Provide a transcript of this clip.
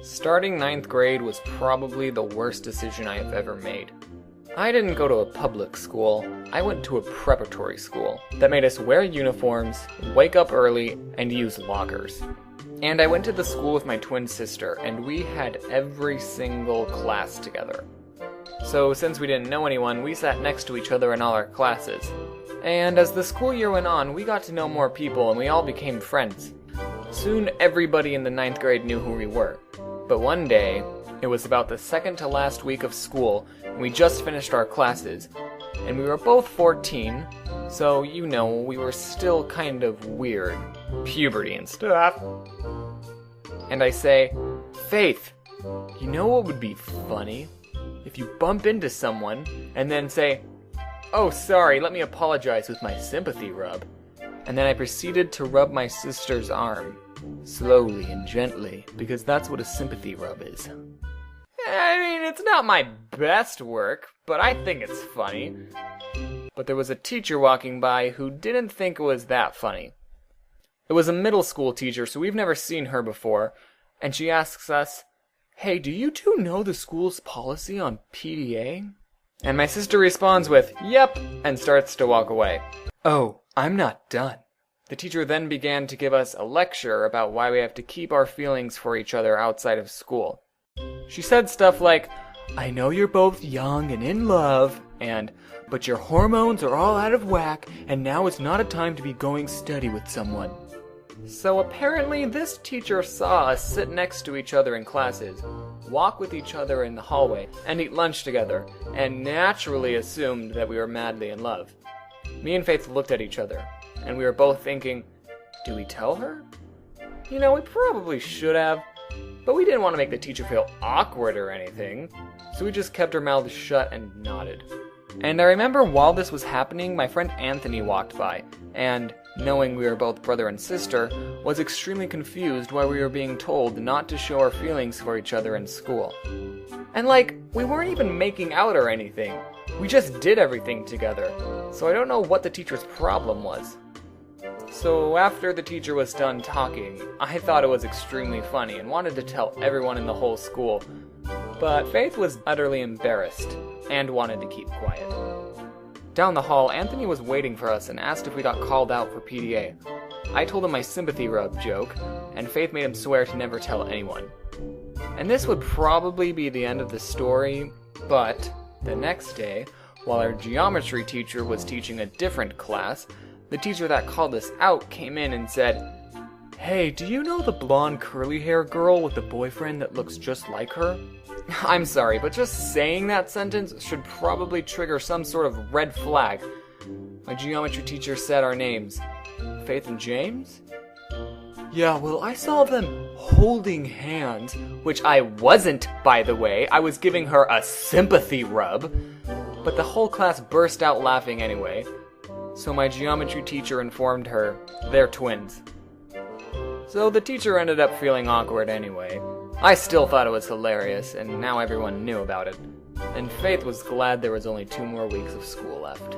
Starting ninth grade was probably the worst decision I have ever made. I didn't go to a public school, I went to a preparatory school that made us wear uniforms, wake up early, and use lockers. And I went to the school with my twin sister, and we had every single class together. So since we didn't know anyone, we sat next to each other in all our classes. And as the school year went on, we got to know more people and we all became friends. Soon everybody in the ninth grade knew who we were. But one day, it was about the second to last week of school, and we just finished our classes, and we were both 14, so you know, we were still kind of weird, puberty and stuff. And I say, Faith, you know what would be funny? If you bump into someone, and then say, oh sorry, let me apologize with my sympathy rub. And then I proceeded to rub my sister's arm. Slowly and gently, because that's what a sympathy rub is. I mean, it's not my best work, but I think it's funny. But there was a teacher walking by who didn't think it was that funny. It was a middle school teacher, so we've never seen her before, and she asks us, hey, do you two know the school's policy on PDA? And my sister responds with, yep, and starts to walk away. Oh, I'm not done. The teacher then began to give us a lecture about why we have to keep our feelings for each other outside of school. She said stuff like, I know you're both young and in love, and, but your hormones are all out of whack, and now is not a time to be going steady with someone. So apparently this teacher saw us sit next to each other in classes, walk with each other in the hallway, and eat lunch together, and naturally assumed that we were madly in love. Me and Faith looked at each other, and we were both thinking, do we tell her? You know, we probably should have, but we didn't want to make the teacher feel awkward or anything, so we just kept our mouths shut and nodded. And I remember while this was happening, my friend Anthony walked by, and, knowing we were both brother and sister, was extremely confused why we were being told not to show our feelings for each other in school. And we weren't even making out or anything. We just did everything together, so I don't know what the teacher's problem was. So after the teacher was done talking, I thought it was extremely funny and wanted to tell everyone in the whole school, but Faith was utterly embarrassed and wanted to keep quiet. Down the hall, Anthony was waiting for us and asked if we got called out for PDA. I told him my sympathy rub joke, and Faith made him swear to never tell anyone. And this would probably be the end of the story, but the next day, while our geometry teacher was teaching a different class, the teacher that called us out came in and said, hey, do you know the blonde curly hair girl with the boyfriend that looks just like her? I'm sorry, but just saying that sentence should probably trigger some sort of red flag. My geometry teacher said our names. Faith and James? Yeah, well, I saw them holding hands, which I wasn't, by the way. I was giving her a sympathy rub. But the whole class burst out laughing anyway. So my geometry teacher informed her they're twins. So the teacher ended up feeling awkward anyway. I still thought it was hilarious, and now everyone knew about it. And Faith was glad there was only 2 more weeks of school left.